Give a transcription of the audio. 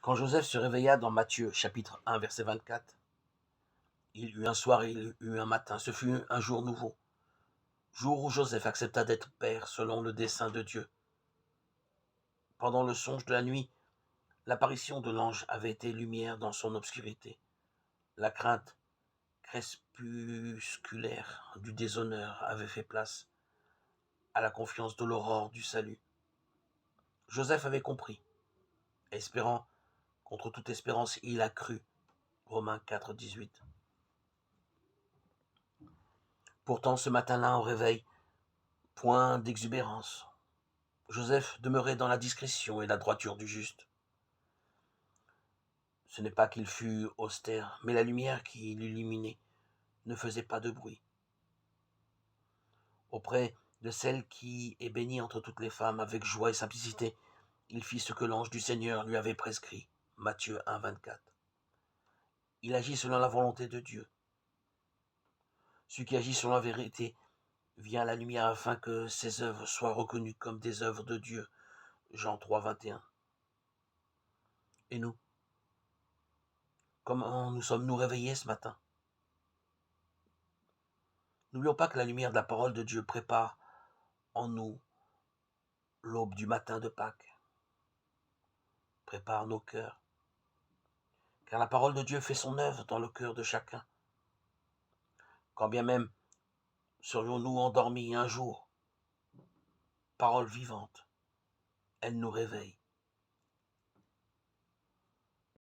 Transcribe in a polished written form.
Quand Joseph se réveilla dans Matthieu chapitre 1 verset 24, il eut un soir et il eut un matin, ce fut un jour nouveau, jour où Joseph accepta d'être père selon le dessein de Dieu. Pendant le songe de la nuit, l'apparition de l'ange avait été lumière dans son obscurité. La crainte crépusculaire du déshonneur avait fait place à la confiance de l'aurore du salut. Joseph avait compris, espérant contre toute espérance, il a cru. Romains 4, 18. Pourtant, ce matin-là, au réveil, point d'exubérance. Joseph demeurait dans la discrétion et la droiture du juste. Ce n'est pas qu'il fût austère, mais la lumière qui l'illuminait ne faisait pas de bruit. Auprès de celle qui est bénie entre toutes les femmes, avec joie et simplicité, il fit ce que l'ange du Seigneur lui avait prescrit. Matthieu 1, 24. Il agit selon la volonté de Dieu. Celui qui agit selon la vérité vient à la lumière afin que ses œuvres soient reconnues comme des œuvres de Dieu. Jean 3, 21. Et nous, comment nous sommes-nous réveillés ce matin? N'oublions pas que la lumière de la parole de Dieu prépare en nous l'aube du matin de Pâques, prépare nos cœurs, car la parole de Dieu fait son œuvre dans le cœur de chacun. Quand bien même serions-nous endormis un jour, parole vivante, elle nous réveille.